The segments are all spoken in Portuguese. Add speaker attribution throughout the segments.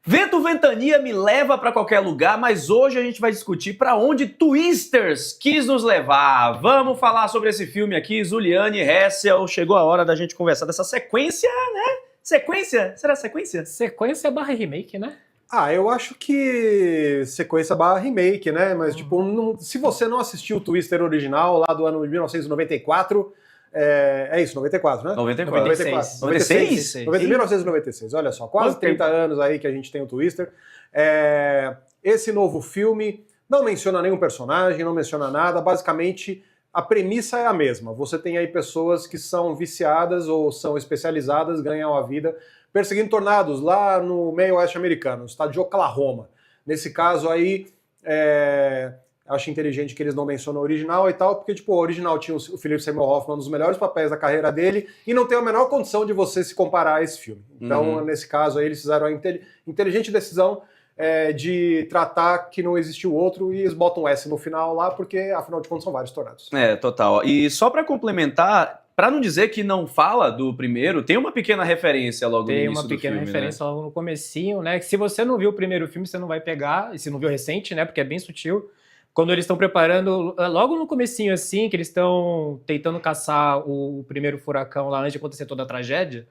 Speaker 1: Vento Ventania me leva para qualquer lugar, mas hoje a gente vai discutir para onde Twisters quis nos levar. Vamos falar sobre esse filme aqui, Zuliane Hessel. Chegou a hora da gente conversar dessa sequência, né? Sequência? Será sequência?
Speaker 2: Sequência barra remake, né?
Speaker 3: Eu acho que sequência barra remake, né? Mas, se você não assistiu o Twister original, lá do ano de 1994... É isso, 94, né?
Speaker 1: 96.
Speaker 3: 1996, olha só, quase 30 anos aí que a gente tem o Twister. Esse novo filme não menciona nenhum personagem, não menciona nada, basicamente a premissa é a mesma. Você tem aí pessoas que são viciadas ou são especializadas, ganham a vida perseguindo tornados lá no meio oeste americano, no estado de Oklahoma. Nesse caso aí, acho inteligente que eles não mencionam o original e tal, porque, o original tinha o Philip Seymour Hoffman, um dos melhores papéis da carreira dele, e não tem a menor condição de você se comparar a esse filme. Então, nesse caso aí, eles fizeram a inteligente decisão de tratar que não existiu outro, e eles botam um S no final lá, porque, afinal de contas, são vários tornados.
Speaker 1: Total. E só pra complementar, pra não dizer que não fala do primeiro, tem uma pequena referência logo no início do filme.
Speaker 2: Tem uma pequena referência logo no comecinho, né? Que se você não viu o primeiro filme, você não vai pegar, e se não viu recente, né? Porque é bem sutil. Quando eles estão preparando, logo no comecinho assim, que eles estão tentando caçar o primeiro furacão lá antes de acontecer toda a tragédia,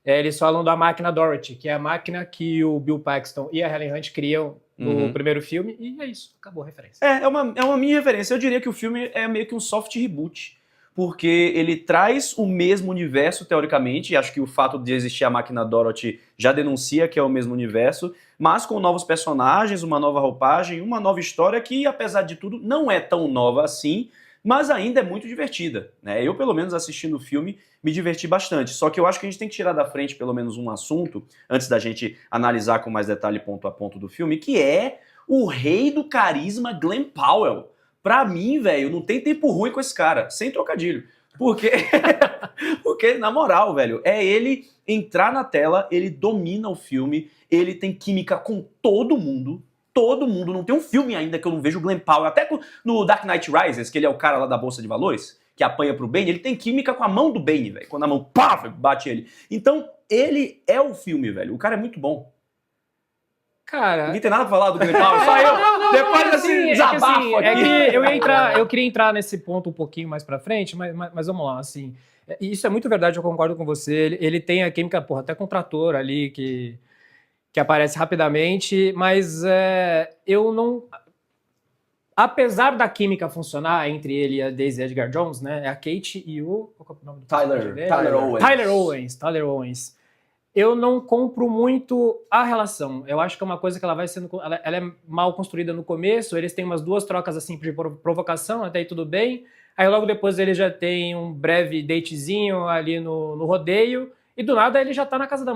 Speaker 2: eles falam da máquina Dorothy, que é a máquina que o Bill Paxton e a Helen Hunt criam no primeiro filme, e é isso, acabou a referência.
Speaker 1: É uma mini referência. Eu diria que o filme é meio que um soft reboot, porque ele traz o mesmo universo, teoricamente, e acho que o fato de existir a máquina Dorothy já denuncia que é o mesmo universo, mas com novos personagens, uma nova roupagem, uma nova história que, apesar de tudo, não é tão nova assim, mas ainda é muito divertida, né? Eu, pelo menos, assistindo o filme, me diverti bastante. Só que eu acho que a gente tem que tirar da frente, pelo menos, um assunto, antes da gente analisar com mais detalhe ponto a ponto do filme, que é o rei do carisma Glen Powell. Pra mim, velho, não tem tempo ruim com esse cara, sem trocadilho. Porque, na moral, velho, é ele entrar na tela, ele domina o filme, ele tem química com todo mundo, não tem um filme ainda que eu não vejo o Glen Powell, até no Dark Knight Rises, que ele é o cara lá da Bolsa de Valores, que apanha pro Bane, ele tem química com a mão do Bane, velho, quando a mão, pá, bate ele. Então, ele é o filme, velho, o cara é muito bom.
Speaker 2: Cara...
Speaker 1: Ninguém tem nada pra falar do Glen Powell, só eu. Depois desse desabafo aqui.
Speaker 2: Eu queria entrar nesse ponto um pouquinho mais pra frente, mas vamos lá, assim. Isso é muito verdade, eu concordo com você. Ele tem a química, até com o trator ali, que aparece rapidamente, mas eu não... Apesar da química funcionar entre ele e a Daisy Edgar Jones, né? É a Kate e o... Qual é o nome do personagem dele? Tyler Owens. Eu não compro muito a relação. Eu acho que é uma coisa que ela vai sendo... Ela é mal construída no começo, eles têm umas duas trocas assim de provocação, até aí tudo bem. Aí logo depois ele já tem um breve datezinho ali no rodeio, e do nada ele já tá na casa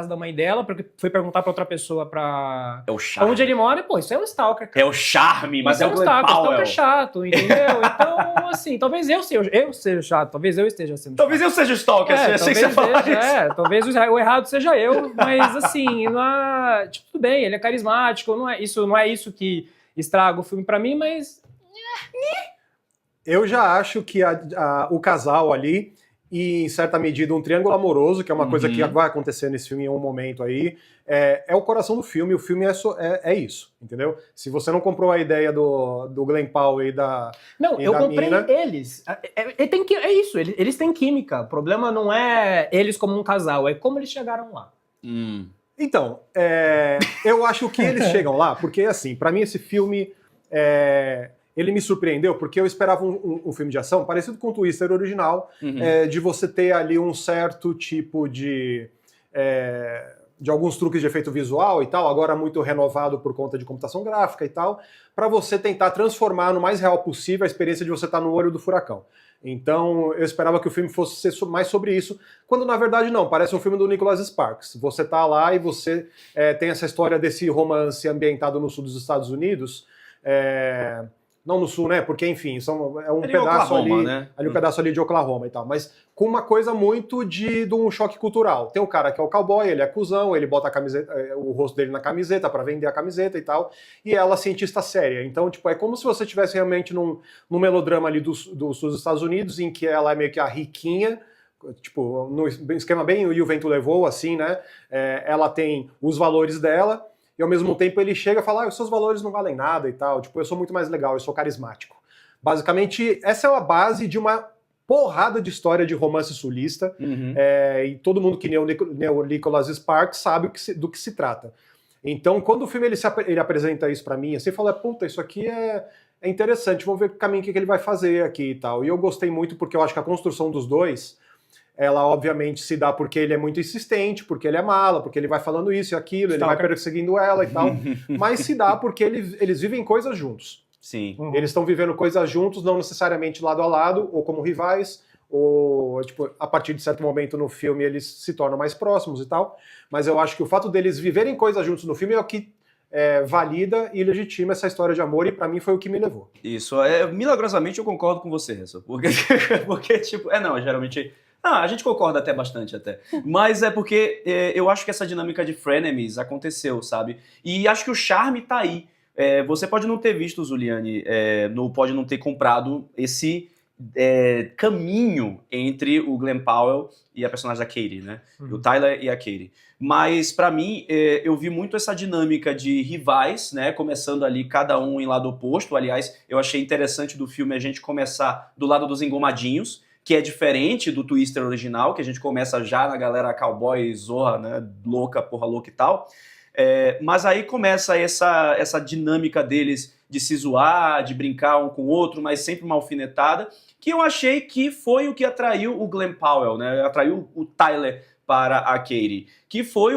Speaker 2: da mãe dela, porque foi perguntar pra outra pessoa pra...
Speaker 1: É o charme.
Speaker 2: Onde ele mora, e, isso é um stalker, cara.
Speaker 1: É o charme, mas é o
Speaker 2: stalker chato, entendeu? Então, assim, talvez eu seja chato, talvez eu esteja sendo chato.
Speaker 1: Talvez eu seja stalker, assim que você fala isso.
Speaker 2: Talvez o errado seja eu, mas assim, tudo bem, ele é carismático, não é isso que estraga o filme pra mim, mas...
Speaker 3: Eu já acho que o casal ali, e em certa medida um triângulo amoroso, que é uma coisa que vai acontecer nesse filme em um momento aí, é o coração do filme. O filme é isso, entendeu? Se você não comprou a ideia do Glen Powell e da
Speaker 2: Não, eu comprei eles. É isso, eles têm química. O problema não é eles como um casal, é como eles chegaram lá.
Speaker 3: Então, eu acho que eles chegam lá, porque assim, pra mim esse filme... Ele me surpreendeu, porque eu esperava um filme de ação parecido com o Twister original, de você ter ali um certo tipo de alguns truques de efeito visual e tal, agora muito renovado por conta de computação gráfica e tal, para você tentar transformar no mais real possível a experiência de você estar no olho do furacão. Então, eu esperava que o filme fosse ser mais sobre isso, quando na verdade não, parece um filme do Nicholas Sparks. Você tá lá e você tem essa história desse romance ambientado no sul dos Estados Unidos, não no sul, né? Porque, enfim, é um pedaço
Speaker 1: Oklahoma,
Speaker 3: ali,
Speaker 1: né?
Speaker 3: Um pedaço ali de Oklahoma e tal. Mas com uma coisa muito de um choque cultural. Tem um cara que é o cowboy, ele é cuzão, ele bota a camiseta, o rosto dele na camiseta para vender a camiseta e tal. E ela, cientista séria. Então, é como se você estivesse realmente num melodrama ali do sul dos Estados Unidos, em que ela é meio que a riquinha, no esquema bem o Vento Levou, assim, né? Ela tem os valores dela. e ao mesmo tempo ele chega e fala, os seus valores não valem nada e tal, tipo, eu sou muito mais legal, eu sou carismático. Basicamente, essa é a base de uma porrada de história de romance sulista, e todo mundo que nem o Nicholas Sparks sabe do que se trata. Então, quando o filme ele apresenta isso pra mim, assim, fala, puta, isso aqui é interessante, vamos ver que caminho que ele vai fazer aqui e tal. E eu gostei muito porque eu acho que a construção dos dois, ela obviamente se dá porque ele é muito insistente, porque ele é mala, porque ele vai falando isso e aquilo, ele vai perseguindo ela e tal, mas se dá porque eles vivem coisas juntos.
Speaker 1: Sim.
Speaker 3: Eles estão vivendo coisas juntos, não necessariamente lado a lado, ou como rivais, ou tipo, a partir de certo momento no filme eles se tornam mais próximos e tal, mas eu acho que o fato deles viverem coisas juntos no filme é o que valida e legitima essa história de amor, e pra mim foi o que me levou.
Speaker 1: Isso, milagrosamente eu concordo com você, Renzo, porque tipo, geralmente... Não, a gente concorda até bastante, até. Mas é porque eu acho que essa dinâmica de frenemies aconteceu, sabe? E acho que o charme tá aí. Você pode não ter visto, Zuliane, pode não ter comprado esse caminho entre o Glenn Powell e a personagem da Katie, né? O Tyler e a Katie. Mas, pra mim, eu vi muito essa dinâmica de rivais, né? Começando ali, cada um em lado oposto. Aliás, eu achei interessante do filme a gente começar do lado dos engomadinhos, que é diferente do Twister original, que a gente começa já na galera cowboy, zorra, né? Louca, porra louca e tal. Mas aí começa essa dinâmica deles de se zoar, de brincar um com o outro, mas sempre uma alfinetada, que eu achei que foi o que atraiu o Glenn Powell, né? Atraiu o Tyler para a Katie, que foi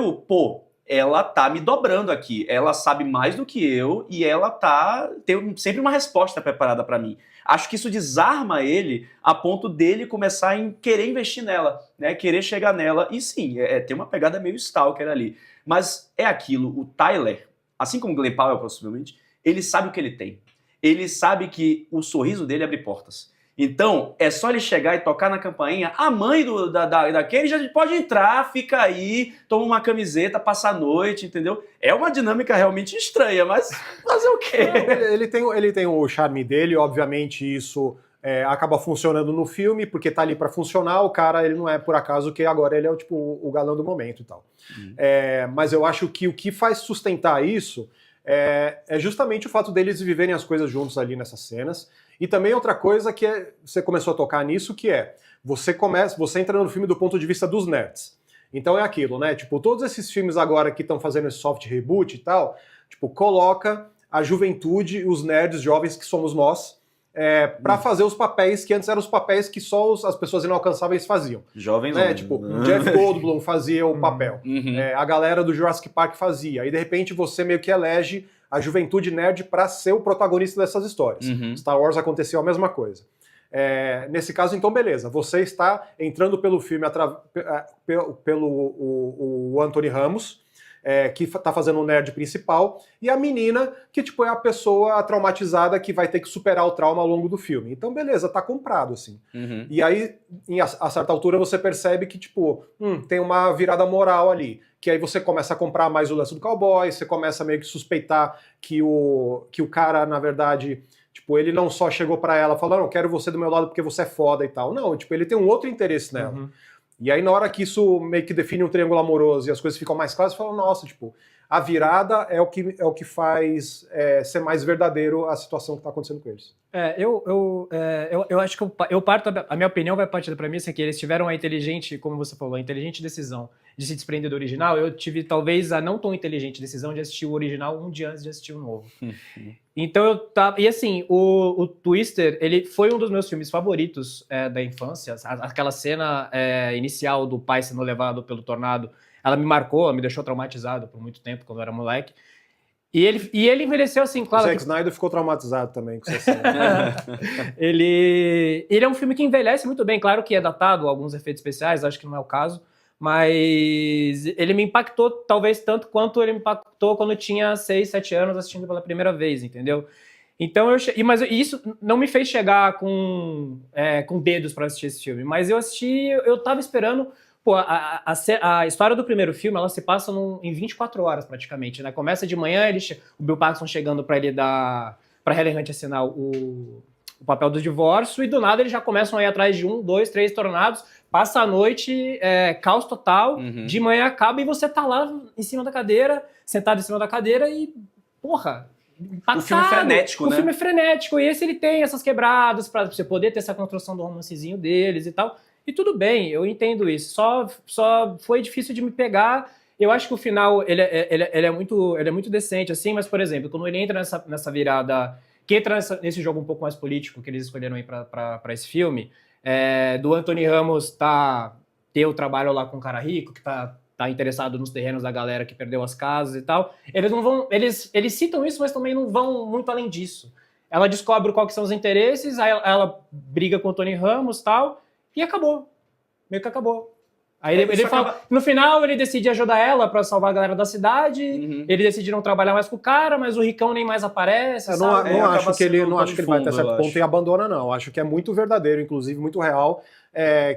Speaker 1: ela tá me dobrando aqui, ela sabe mais do que eu e ela tem sempre uma resposta preparada para mim. Acho que isso desarma ele a ponto dele começar a querer investir nela, né? Querer chegar nela, e sim, tem uma pegada meio stalker ali. Mas é aquilo, o Tyler, assim como o Glenn Powell, possivelmente, ele sabe o que ele tem. Ele sabe que o sorriso dele abre portas. Então, é só ele chegar e tocar na campainha, a mãe daquele já pode entrar, fica aí, toma uma camiseta, passa a noite, entendeu? É uma dinâmica realmente estranha, mas fazer o quê?
Speaker 3: Ele tem o charme dele, obviamente isso acaba funcionando no filme, porque tá ali pra funcionar, o cara ele não é por acaso que agora ele é o galã do momento e tal. Mas eu acho que o que faz sustentar isso é justamente o fato deles viverem as coisas juntos ali nessas cenas. E também outra coisa que você começou a tocar nisso, que você entra no filme do ponto de vista dos nerds. Então é aquilo, né? Tipo, todos esses filmes agora que estão fazendo esse soft reboot e tal, tipo, coloca a juventude, os nerds jovens que somos nós, pra fazer os papéis que antes eram os papéis que só as pessoas inalcançáveis faziam.
Speaker 1: Jovens,
Speaker 3: né? Tipo, Jeff Goldblum fazia o papel. A galera do Jurassic Park fazia. Aí, de repente, você meio que elege a juventude nerd para ser o protagonista dessas histórias. Star Wars aconteceu a mesma coisa. Nesse caso, então, beleza. Você está entrando pelo filme pelo o Anthony Ramos, que está fazendo o nerd principal, e a menina, que tipo, é a pessoa traumatizada que vai ter que superar o trauma ao longo do filme. Então, beleza, tá comprado, assim. E aí, a certa altura, você percebe que, tipo, tem uma virada moral ali. Que aí você começa a comprar mais o lance do cowboy, você começa meio que suspeitar que o cara, na verdade, tipo, ele não só chegou pra ela falando, não, quero você do meu lado porque você é foda e tal. Não, tipo, ele tem um outro interesse nela. E aí, na hora que isso meio que define um triângulo amoroso e as coisas ficam mais claras, você fala, nossa, tipo, a virada é o que faz ser mais verdadeiro a situação que está acontecendo com eles.
Speaker 2: Eu acho que eu parto, a minha opinião vai partir da premissa que eles tiveram a inteligente, como você falou, a inteligente decisão de se desprender do original. Eu tive talvez a não tão inteligente decisão de assistir o original um dia antes de assistir o novo. Então eu tava. E assim, o Twister, ele foi um dos meus filmes favoritos da infância. Aquela cena inicial do pai sendo levado pelo tornado, ela me marcou, ela me deixou traumatizado por muito tempo quando eu era moleque. E ele envelheceu assim, claro.
Speaker 3: O Zack Snyder ficou traumatizado também com essa cena.
Speaker 2: Ele é um filme que envelhece muito bem, claro que é datado, alguns efeitos especiais, acho que não é o caso, mas ele me impactou talvez tanto quanto ele me impactou quando eu tinha 6, 7 anos assistindo pela primeira vez, entendeu? Então mas isso não me fez chegar com dedos para assistir esse filme, mas eu assisti, eu tava esperando. Pô, a história do primeiro filme, ela se passa em 24 horas praticamente, né? Começa de manhã, o Bill Paxton chegando pra ele pra Helen Hunt assinar o o papel do divórcio, e do nada eles já começam a ir atrás de 1, 2, 3 tornados, passa a noite, caos total, de manhã acaba e você tá lá em cima da cadeira, sentado em cima da cadeira e, porra, impactado.
Speaker 1: O filme é frenético, né?
Speaker 2: O filme é frenético, e esse ele tem essas quebradas pra você poder ter essa construção do romancezinho deles e tal, e tudo bem, eu entendo isso, só foi difícil de me pegar. Eu acho que o final, ele é muito decente, assim, mas, por exemplo, quando ele entra nessa virada, que entra nesse jogo um pouco mais político que eles escolheram aí pra esse filme, do Anthony Ramos ter o trabalho lá com um cara rico, que tá interessado nos terrenos da galera que perdeu as casas e tal, eles não vão, eles citam isso, mas também não vão muito além disso. Ela descobre quais são os interesses, aí ela briga com o Anthony Ramos e tal, e acabou. Meio que acabou. Aí ele fala, no final ele decide ajudar ela pra salvar a galera da cidade, ele decide não trabalhar mais com o cara, mas o ricão nem mais aparece,
Speaker 3: não acho que ele vai até certo ponto e abandona, não. Acho que é muito verdadeiro, inclusive muito real,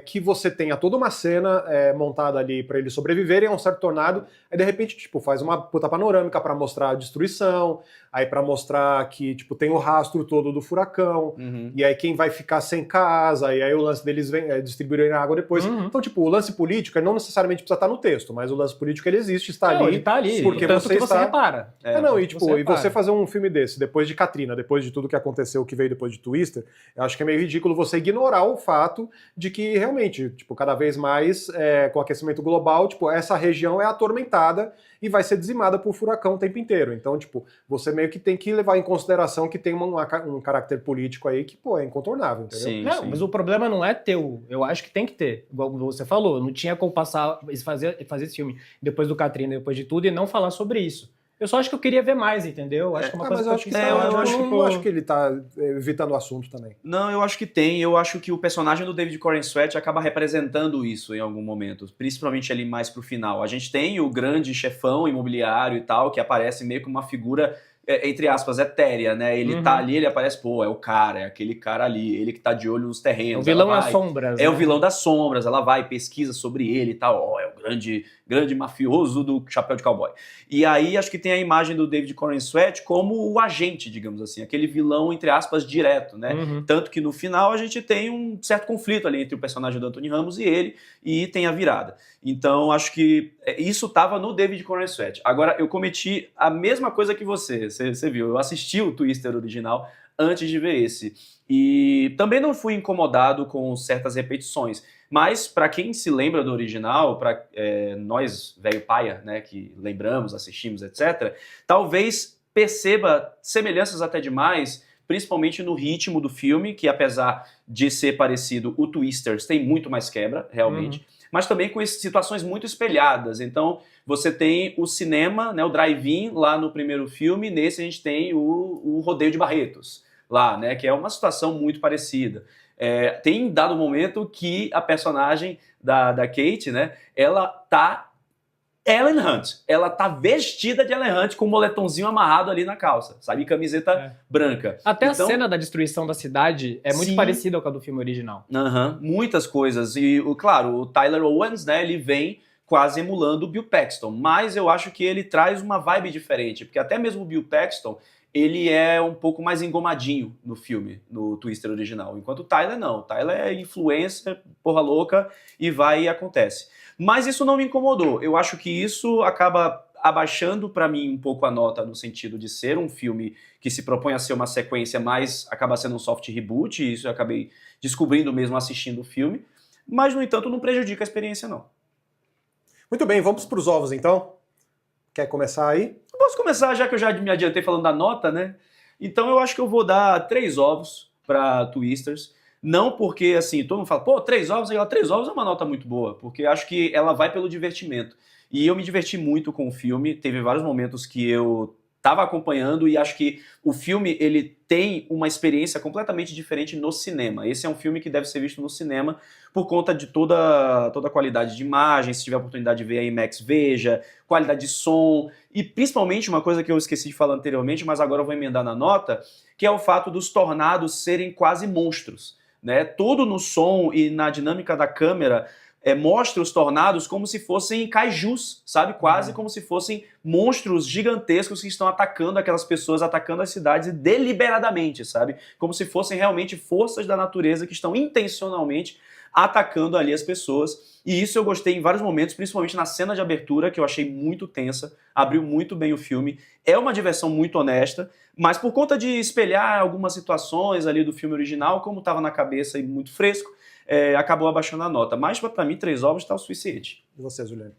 Speaker 3: que você tenha toda uma cena montada ali pra eles sobreviverem a um certo tornado, aí de repente, tipo, faz uma puta panorâmica pra mostrar a destruição, aí pra mostrar que, tipo, tem o rastro todo do furacão, e aí quem vai ficar sem casa, e aí o lance deles distribuírem a água depois. Então, tipo, o lance político não necessariamente precisa estar no texto, mas o lance político ele existe, está ali.
Speaker 2: Ele tá ali,
Speaker 3: porque você
Speaker 2: repara.
Speaker 3: E você fazer um filme desse, depois de Katrina, depois de tudo que aconteceu, que veio depois de Twister, eu acho que é meio ridículo você ignorar o fato de que realmente, tipo, cada vez mais, com o aquecimento global, tipo, essa região é atormentada e vai ser dizimada por furacão o tempo inteiro. Então, tipo, você meio que tem que levar em consideração que tem um caráter político aí que, pô, é incontornável, entendeu?
Speaker 1: Sim,
Speaker 2: não, mas o problema não é teu. Eu acho que tem que ter. Igual você falou, não tinha como fazer esse filme depois do Katrina, depois de tudo, e não falar sobre isso. Eu só acho que eu queria ver mais, entendeu? Acho que é uma coisa
Speaker 3: mas eu não acho que ele tá evitando o assunto também.
Speaker 1: Não, eu acho que tem. Eu aacho que o personagem do David Corenswet acaba representando isso em algum momento, principalmente ali mais pro final. A gente tem o grande chefão imobiliário e tal, que aparece meio como uma figura, entre aspas, etérea, né? Ele tá ali, ele aparece, pô, é o cara, é aquele cara ali, ele que tá de olho nos terrenos.
Speaker 2: É o vilão das sombras.
Speaker 1: É o vilão das sombras, ela vai, pesquisa sobre ele e tal, é o grande mafioso do chapéu de cowboy. E aí acho que tem a imagem do David Corenswet como o agente, digamos assim, aquele vilão, entre aspas, direto, né? Tanto que no final a gente tem um certo conflito ali entre o personagem do Anthony Ramos e ele, e tem a virada. Então acho que isso estava no David Corenswet. Agora, eu cometi a mesma coisa que você viu, eu assisti o Twister original antes de ver esse. E também não fui incomodado com certas repetições. Mas, para quem se lembra do original, para nós, velho paia, né, que lembramos, assistimos, etc., talvez perceba semelhanças até demais, principalmente no ritmo do filme, que apesar de ser parecido, o Twisters tem muito mais quebra, realmente, mas também com situações muito espelhadas. Então, você tem o cinema, né, o drive-in lá no primeiro filme, nesse a gente tem o rodeio de Barretos lá, né, que é uma situação muito parecida. Tem dado momento que a personagem da Kate, né, ela tá Ellen Hunt. Ela tá vestida de Ellen Hunt com um moletomzinho amarrado ali na calça, sabe? Camiseta branca.
Speaker 2: Até então, a cena da destruição da cidade é muito parecida com a do filme original.
Speaker 1: Muitas coisas. E, claro, o Tyler Owens, né, ele vem quase emulando o Bill Paxton, mas eu acho que ele traz uma vibe diferente, porque até mesmo o Bill Paxton, ele é um pouco mais engomadinho no filme, no Twister original, enquanto o Tyler não. O Tyler é influencer, porra louca, e vai e acontece. Mas isso não me incomodou. Eu acho que isso acaba abaixando para mim um pouco a nota no sentido de ser um filme que se propõe a ser uma sequência, mas acaba sendo um soft reboot, e isso eu acabei descobrindo mesmo assistindo o filme. Mas, no entanto, não prejudica a experiência, não.
Speaker 3: Muito bem, vamos para os ovos, então. Quer começar aí?
Speaker 1: Eu posso começar, já que eu já me adiantei falando da nota, né? Então eu acho que eu vou dar 3 ovos para Twisters. Não porque, assim, todo mundo fala, pô, 3 ovos, 3 ovos é uma nota muito boa, porque acho que ela vai pelo divertimento. E eu me diverti muito com o filme, teve vários momentos que eu estava acompanhando e acho que o filme, ele tem uma experiência completamente diferente no cinema. Esse é um filme que deve ser visto no cinema por conta de toda a qualidade de imagem, se tiver a oportunidade de ver a IMAX, veja, qualidade de som, e principalmente uma coisa que eu esqueci de falar anteriormente, mas agora eu vou emendar na nota, que é o fato dos tornados serem quase monstros, né? Tudo no som e na dinâmica da câmera mostra os tornados como se fossem kaijus, sabe? Quase como se fossem monstros gigantescos que estão atacando aquelas pessoas, atacando as cidades deliberadamente, sabe? Como se fossem realmente forças da natureza que estão intencionalmente atacando ali as pessoas. E isso eu gostei em vários momentos, principalmente na cena de abertura, que eu achei muito tensa, abriu muito bem o filme. É uma diversão muito honesta, mas por conta de espelhar algumas situações ali do filme original, como estava na cabeça e muito fresco, acabou abaixando a nota. Mas pra mim, 3 ovos tá o suficiente.
Speaker 3: E você, Juliano?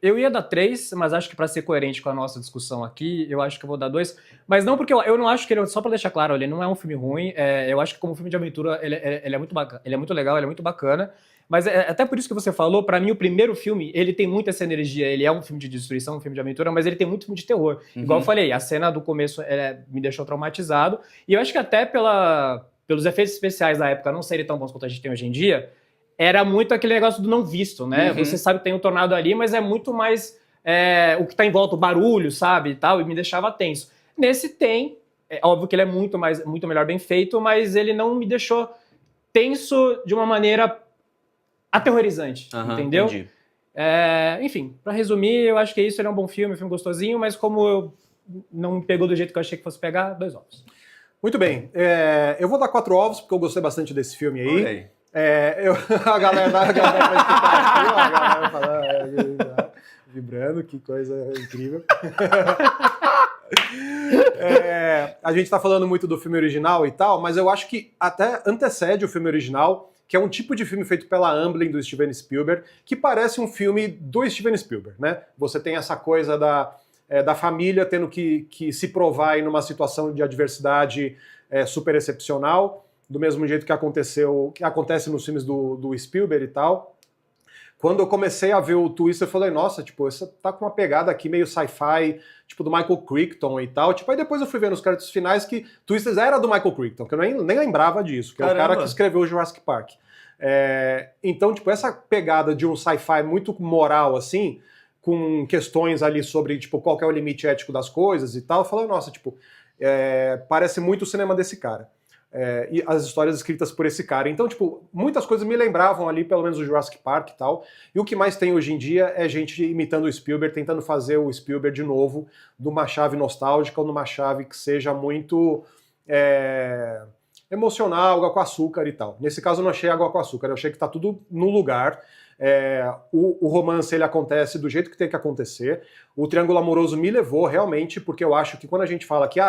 Speaker 2: Eu ia dar 3, mas acho que pra ser coerente com a nossa discussão aqui, eu acho que eu vou dar 2. Mas não porque eu não acho que ele, só pra deixar claro, ele não é um filme ruim. Eu acho que como filme de aventura, ele é muito bacana, ele é muito legal, ele é muito bacana. Mas até por isso que você falou, pra mim o primeiro filme, ele tem muito essa energia, ele é um filme de destruição, um filme de aventura, mas ele tem muito filme de terror. Igual eu falei, a cena do começo me deixou traumatizado, e eu acho que até pelos efeitos especiais da época não serem tão bons quanto a gente tem hoje em dia, era muito aquele negócio do não visto, né? Você sabe que tem um tornado ali, mas é muito mais o que tá em volta, o barulho, sabe, e tal, e me deixava tenso. Nesse tem, é óbvio que ele é muito melhor bem feito, mas ele não me deixou tenso de uma maneira aterrorizante, entendeu?
Speaker 1: Entendi.
Speaker 2: Enfim, pra resumir, eu acho que isso, ele é um bom filme, um filme gostosinho, mas como não me pegou do jeito que eu achei que fosse pegar, 2 ovos.
Speaker 3: Muito bem. Eu vou dar 4 ovos, porque eu gostei bastante desse filme aí.
Speaker 1: Olha aí.
Speaker 3: A galera vai escutar aqui, ó, a galera vai falar, vibrando, que coisa incrível. A gente tá falando muito do filme original e tal, mas eu acho que até antecede o filme original, que é um tipo de filme feito pela Amblin do Steven Spielberg, que parece um filme do Steven Spielberg, né? Você tem essa coisa da família tendo que se provar aí numa situação de adversidade super excepcional, do mesmo jeito que acontece nos filmes do Spielberg e tal. Quando eu comecei a ver o Twister, eu falei, nossa, tipo, essa tá com uma pegada aqui meio sci-fi, tipo do Michael Crichton e tal. Tipo, aí depois eu fui ver nos créditos finais que Twister era do Michael Crichton, que eu nem lembrava disso, que é o cara que escreveu o Jurassic Park. Então, tipo, essa pegada de um sci-fi muito moral, assim, com questões ali sobre, tipo, qual que é o limite ético das coisas e tal, eu falei, nossa, tipo, parece muito o cinema desse cara. E as histórias escritas por esse cara. Então, tipo, muitas coisas me lembravam ali, pelo menos o Jurassic Park e tal. E o que mais tem hoje em dia é gente imitando o Spielberg, tentando fazer o Spielberg de novo, numa chave nostálgica ou numa chave que seja muito emocional, água com açúcar e tal. Nesse caso eu não achei água com açúcar, eu achei que tá tudo no lugar. O romance ele acontece do jeito que tem que acontecer. O triângulo amoroso me levou realmente, porque eu acho que quando a gente fala que,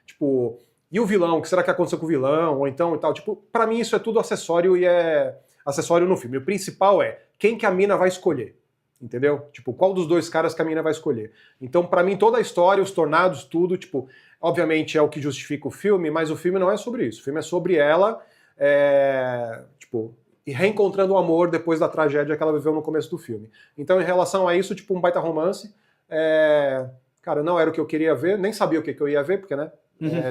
Speaker 3: tipo, e o vilão, o que será que aconteceu com o vilão, ou então e tal, tipo, pra mim isso é tudo acessório e é acessório no filme. O principal é quem que a mina vai escolher, entendeu? Tipo, qual dos dois caras que a mina vai escolher. Então, pra mim, toda a história, os tornados, tudo, tipo, obviamente é o que justifica o filme, mas o filme não é sobre isso. O filme é sobre ela, tipo, e reencontrando o amor depois da tragédia que ela viveu no começo do filme. Então, em relação a isso, tipo, um baita romance. Cara, não era o que eu queria ver, nem sabia o que eu ia ver, porque, né?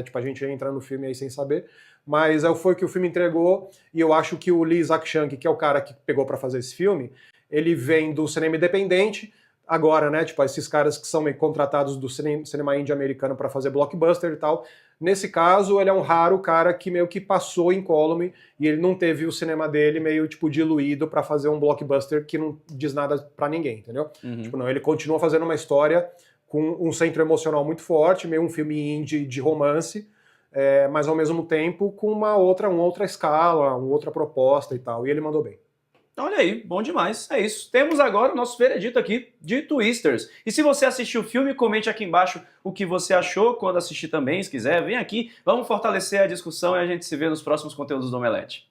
Speaker 3: Tipo, a gente ia entrar no filme aí sem saber. Mas foi o que o filme entregou, e eu acho que o Lee Isaac-Chung, que é o cara que pegou pra fazer esse filme, ele vem do cinema independente, agora, né? Tipo, esses caras que são meio contratados do cinema indie americano pra fazer blockbuster e tal. Nesse caso, ele é um raro cara que meio que passou incólume e ele não teve o cinema dele meio, tipo, diluído pra fazer um blockbuster que não diz nada pra ninguém, entendeu? Tipo, não, ele continua fazendo uma história com um centro emocional muito forte, meio um filme indie de romance, mas ao mesmo tempo com uma outra escala, uma outra proposta e tal, e ele mandou bem.
Speaker 1: Olha aí, bom demais, é isso. Temos agora o nosso veredito aqui de Twisters. E se você assistiu o filme, comente aqui embaixo o que você achou, quando assistir também, se quiser, vem aqui, vamos fortalecer a discussão e a gente se vê nos próximos conteúdos do Omelete.